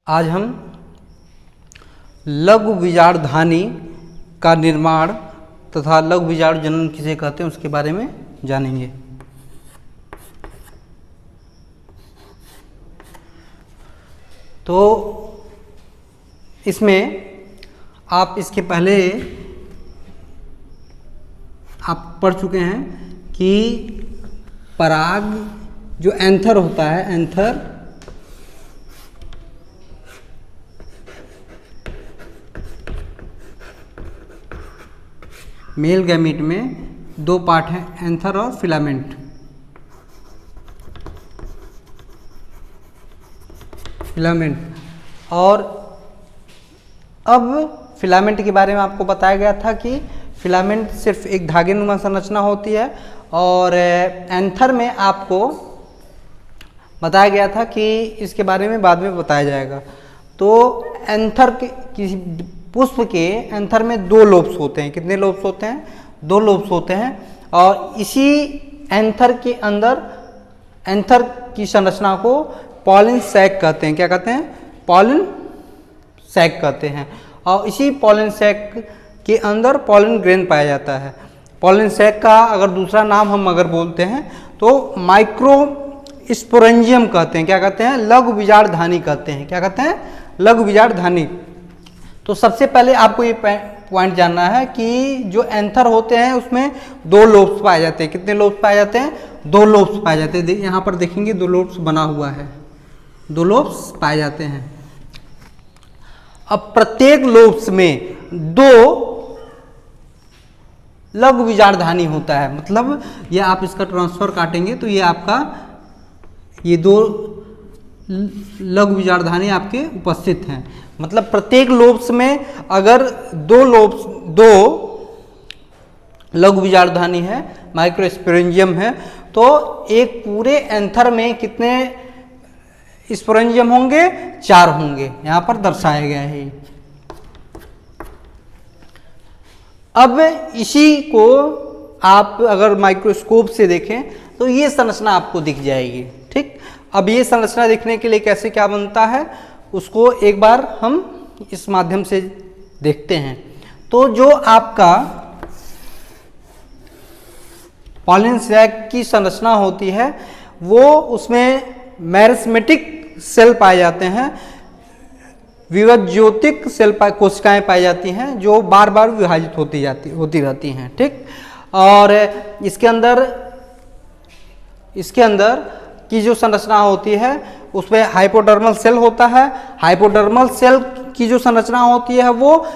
आज हम लघु बीजाणुधानी का निर्माण तथा लघु बीजाणु जनन किसे कहते हैं उसके बारे में जानेंगे। तो इसमें आप इसके पहले आप पढ़ चुके हैं कि पराग जो एंथर होता है, एंथर मेल गैमीट में दो पार्ट हैं, एंथर और फिलामेंट। और अब फिलामेंट के बारे में आपको बताया गया था कि फिलामेंट सिर्फ एक धागे नुमा संरचना होती है और एंथर में आपको बताया गया था कि इसके बारे में बाद में बताया जाएगा। तो एंथर के किसी पुष्प के एंथर में दो लोब्स होते हैं। कितने लोब्स होते हैं? दो लोब्स होते हैं। और इसी एंथर के अंदर एंथर की संरचना को पॉलिन सैक कहते हैं। क्या कहते हैं? पॉलिन सैक कहते हैं। और इसी पॉलिन सैक के अंदर पॉलिन ग्रेन पाया जाता है। पॉलिन सैक का अगर दूसरा नाम हम अगर बोलते हैं तो माइक्रो स्पोरेंजियम कहते हैं। क्या कहते हैं? लघु बीजाणुधानी कहते हैं। क्या कहते हैं? लघु बीजाणुधानी। तो सबसे पहले आपको ये पॉइंट जानना है कि जो एंथर होते हैं उसमें दो लोब्स पाए जाते हैं। कितने लोब्स पाए जाते हैं? दो लोब्स पाए जाते हैं। यहाँ पर देखेंगे दो लोब्स बना हुआ है, दो लोब्स पाए जाते हैं। अब प्रत्येक लोब्स में दो लघु बीजाणुधानी होता है। मतलब ये आप इसका ट्रांसफर काटेंगे तो ये आपका ये दो लघु बीजाणुधानी आपके उपस्थित हैं। मतलब प्रत्येक लोब्स में अगर दो लघु बीजाणुधानी है, माइक्रोस्पोरेंजियम है, तो एक पूरे एंथर में कितने स्पोरेंजियम होंगे? 4 होंगे। यहां पर दर्शाया गया है। अब इसी को आप अगर माइक्रोस्कोप से देखें तो ये संरचना आपको दिख जाएगी। ठीक, अब ये संरचना दिखने के लिए कैसे क्या बनता है उसको एक बार हम इस माध्यम से देखते हैं। तो जो आपका पॉलिन सैक की संरचना होती है वो उसमें मैरिस्मेटिक सेल पाए जाते हैं, विभज्योतिक सेल कोशिकाएं पाई जाती हैं जो बार बार विभाजित होती रहती हैं। ठीक, और इसके अंदर की जो संरचना होती है उसमें हाइपोडर्मल सेल होता है। हाइपोडर्मल सेल की जो संरचना होती है वो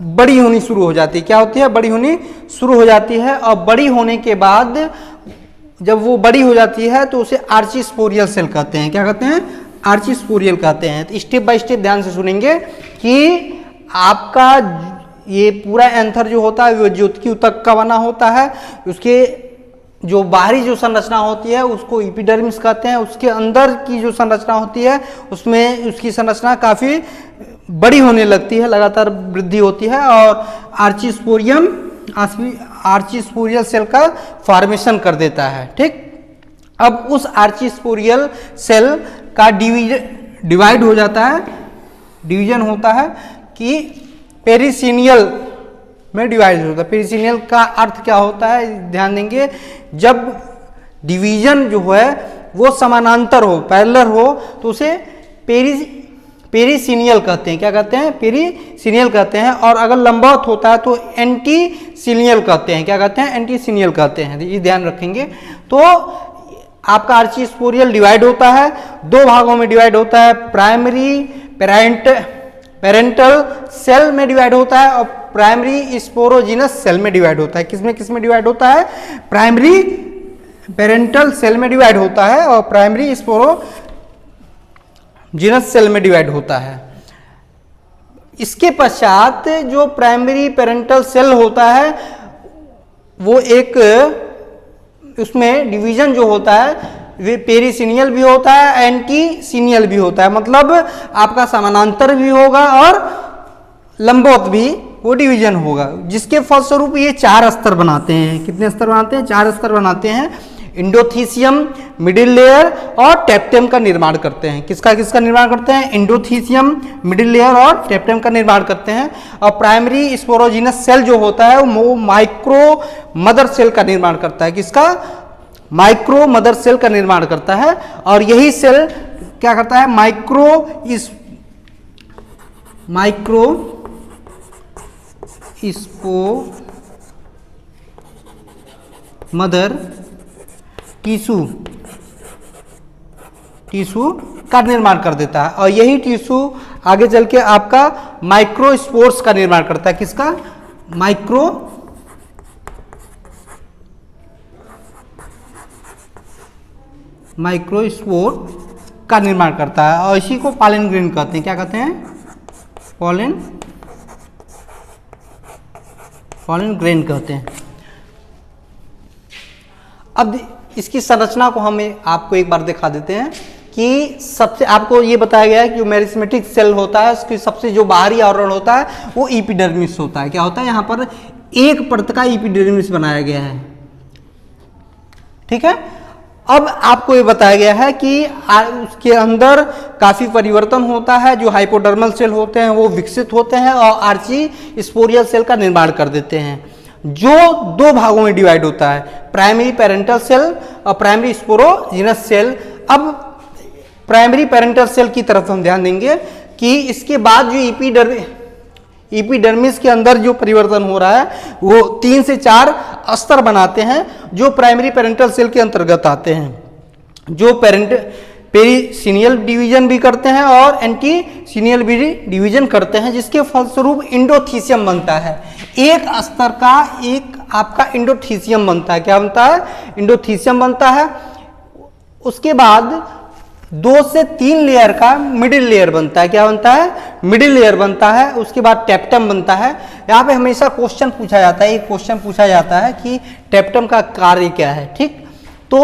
बड़ी होनी शुरू हो जाती है। क्या होती है? बड़ी होनी शुरू हो जाती है। और बड़ी होने के बाद जब वो बड़ी हो जाती है तो उसे आर्चिस्पोरियल सेल कहते हैं। क्या कहते हैं? आर्चिस्पोरियल कहते हैं। तो स्टेप बाय स्टेप ध्यान से सुनेंगे कि आपका ये पूरा एंथर जो होता है वो ज्योतिकी ऊतक का बना होता है। उसके जो बाहरी जो संरचना होती है उसको एपिडर्मिस कहते हैं। उसके अंदर की जो संरचना होती है उसमें उसकी संरचना काफ़ी बड़ी होने लगती है, लगातार वृद्धि होती है और आर्चिस्पोरियल सेल का फॉर्मेशन कर देता है। ठीक, अब उस आर्चिस्पोरियल सेल का डिवाइड हो जाता है, डिवीजन होता है कि पेरिसीनियल में डिवाइड होता है। पेरिसीनियल का अर्थ क्या होता है ध्यान देंगे, जब डिवीजन जो है वो समानांतर हो, पैरेलल हो तो उसे पेरिसीनियल कहते हैं। क्या कहते हैं? पेरिसीनियल कहते हैं। और अगर लंबवत होता है तो एंटीसीनियल कहते हैं। क्या कहते हैं? एंटीसीनियल कहते हैं। ये ध्यान रखेंगे। तो आपका आर्चिस्पोरियल डिवाइड होता है, दो भागों में डिवाइड होता है। प्राइमरी पेरेंटल सेल में डिवाइड होता है और प्राइमरी स्पोरोजिनस सेल में डिवाइड होता है। किसमें डिवाइड होता है? प्राइमरी पेरेंटल सेल में डिवाइड होता है और प्राइमरी स्पोरोजिनस सेल में डिवाइड होता है। इसके पश्चात जो प्राइमरी पेरेंटल सेल होता है वो एक उसमें डिवीजन जो होता है वे पेरिसीनियल भी होता है, एंटीसीनियल भी होता है। मतलब आपका समानांतर भी होगा और लंबवत भी वो डिवीजन होगा, जिसके फलस्वरूप ये 4 स्तर बनाते हैं। कितने स्तर बनाते हैं? 4 स्तर बनाते हैं। इंडोथीसियम, मिडिल लेयर और टेप्टेम का निर्माण करते हैं। किसका किसका निर्माण करते हैं? इंडोथीसियम, मिडिल लेयर और टेप्टेम का निर्माण करते हैं। और प्राइमरी स्पोरोजिनस सेल जो होता है वो माइक्रो मदर सेल का निर्माण करता है। किसका? माइक्रो मदर सेल का निर्माण करता है। और यही सेल क्या करता है? माइक्रो मदर टिश्यू का निर्माण कर देता है। और यही टिश्यू आगे चल के आपका माइक्रोस्पोर्स का निर्माण करता है। किसका? माइक्रोस्पोर का निर्माण करता है। और इसी को पॉलन ग्रेन कहते हैं। क्या कहते हैं? पॉलन ग्रेन कहते हैं। अब इसकी संरचना को हम आपको एक बार दिखा देते हैं कि सबसे आपको ये बताया गया है कि मेरिस्मेटिक सेल होता है उसकी सबसे जो बाहरी आवरण होता है वो एपिडर्मिस होता है। क्या होता है? यहाँ पर एक परत का एपिडर्मिस बनाया गया है। ठीक है। अब आपको ये बताया गया है कि उसके अंदर काफी परिवर्तन होता है। जो हाइपोडर्मल सेल होते हैं वो विकसित होते हैं और आर्ची स्पोरियल सेल का निर्माण कर देते हैं, जो दो भागों में डिवाइड होता है, प्राइमरी पेरेंटल सेल और प्राइमरी स्पोरोजिनस सेल। अब प्राइमरी पेरेंटल सेल की तरफ हम ध्यान देंगे कि इसके बाद जो एपिडर्मिस के अंदर जो परिवर्तन हो रहा है वो 3 से 4 स्तर बनाते हैं जो प्राइमरी पेरेंटल सेल के अंतर्गत आते हैं, जो पेरिसीनियल डिवीजन भी करते हैं और एंटीसीनियल भी डिवीजन करते हैं, जिसके फलस्वरूप इंडोथीसियम बनता है। एक स्तर का एक आपका इंडोथीसियम बनता है। क्या बनता है? इंडोथीसियम बनता है। उसके बाद 2 से 3 लेयर का मिडिल लेयर बनता है। क्या बनता है? मिडिल लेयर बनता है। उसके बाद टेप्टम बनता है। यहाँ पे हमेशा क्वेश्चन पूछा जाता है, एक क्वेश्चन पूछा जाता है कि टेप्टम का कार्य क्या है। ठीक, तो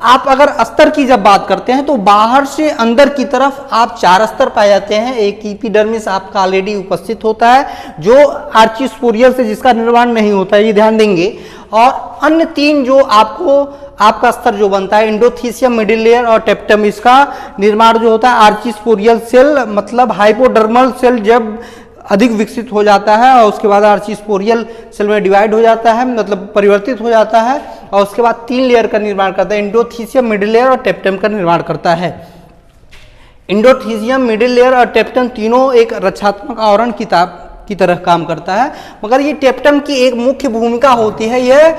आप अगर अस्तर की जब बात करते हैं तो बाहर से अंदर की तरफ आप 4 स्तर पाए जाते हैं। एक एपिडर्मिस आपका ऑलरेडी उपस्थित होता है जो आर्चिस्पोरियल से जिसका निर्माण नहीं होता है, ये ध्यान देंगे। और अन्य 3 जो आपका स्तर जो बनता है इंडोथीसियम, मिडिल लेयर और टेप्टम, इसका निर्माण जो होता है आर्चिस्पोरियल सेल मतलब हाइपोडर्मल सेल जब अधिक विकसित हो जाता है और उसके बाद आर्चिस्पोरियल सेल में डिवाइड हो जाता है, मतलब परिवर्तित हो जाता है और उसके बाद 3 लेयर का निर्माण करता है, इंडोथीसियम, मिडिल लेयर और टेप्टम का निर्माण करता है। इंडोथीसियम, मिडिल लेयर और टेप्टम तीनों एक रक्षात्मक आवरण की तरह काम करता है, मगर ये टेप्टम की एक मुख्य भूमिका होती है। यह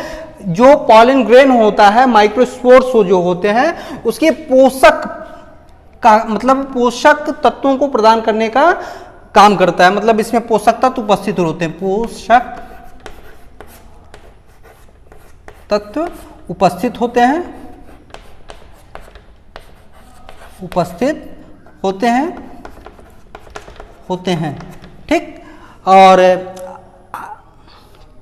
जो पॉलन ग्रेन होता है, माइक्रोस्पोर्स जो होते हैं, उसके पोषक का मतलब पोषक तत्वों को प्रदान करने का काम करता है। मतलब इसमें पोषक तत्व उपस्थित होते हैं, पोषक तत्व उपस्थित होते हैं। ठीक, और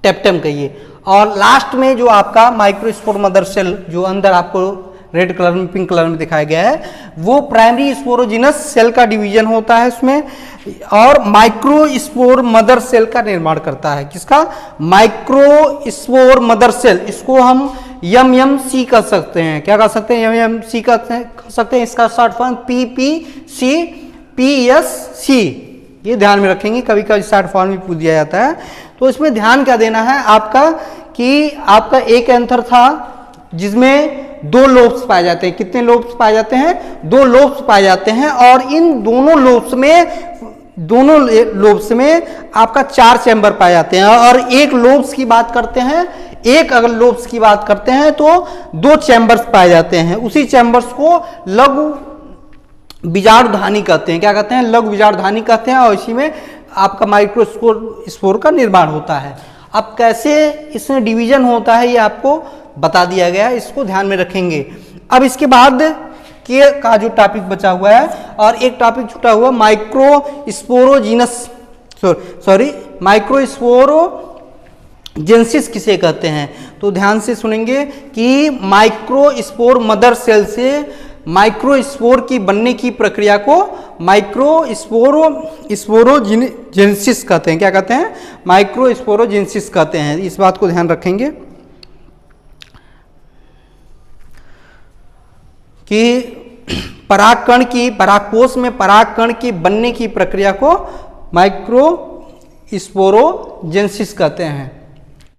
टेप्टम कहिए। और लास्ट में जो आपका माइक्रोस्पोर मदर सेल जो अंदर आपको रेड कलर में, पिंक कलर में दिखाया गया है, वो प्राइमरी स्पोरोजिनस सेल का डिवीजन होता है उसमें और माइक्रोस्पोर मदर सेल का निर्माण करता है। किसका? Microspore mother cell. इसको हम MMC कह सकते हैं। क्या कह सकते हैं? MMC कह सकते हैं। इसका शॉर्ट फॉर्म PPC ये ध्यान में रखेंगे, कभी कभी शॉर्ट फॉर्म भी पूछ दिया जाता है। तो इसमें ध्यान क्या देना है आपका कि आपका एक एंथर था जिसमें 2 लोब्स पाए जाते हैं। कितने लोब्स पाए जाते हैं? 2 लोब्स पाए जाते हैं। और इन दोनों लोब्स में आपका 4 चैम्बर पाए जाते हैं। और एक लोब्स की बात करते हैं, एक अगर लोब्स की बात करते हैं तो 2 चैम्बर्स पाए जाते हैं। उसी चैम्बर्स को लघु बीजाणुधानी कहते हैं। क्या कहते हैं? लघु बीजाणुधानी कहते हैं। और इसी में आपका माइक्रोस्पोर का निर्माण होता है। अब कैसे इसमें डिवीजन होता है ये आपको बता दिया गया है, इसको ध्यान में रखेंगे। अब इसके बाद के का जो टॉपिक बचा हुआ है और एक टॉपिक छूटा हुआ, माइक्रोस्पोरोजेनेसिस किसे कहते हैं? तो ध्यान से सुनेंगे कि माइक्रोस्पोर मदर सेल से माइक्रोस्पोर की बनने की प्रक्रिया को माइक्रोस्पोरोजेनेसिस कहते हैं। क्या कहते हैं? माइक्रोस्पोरोजेनेसिस कहते हैं। इस बात को ध्यान रखेंगे। कि परागकण की, परागकोश में परागकण की बनने की प्रक्रिया को माइक्रोस्पोरोजेंसिस कहते हैं।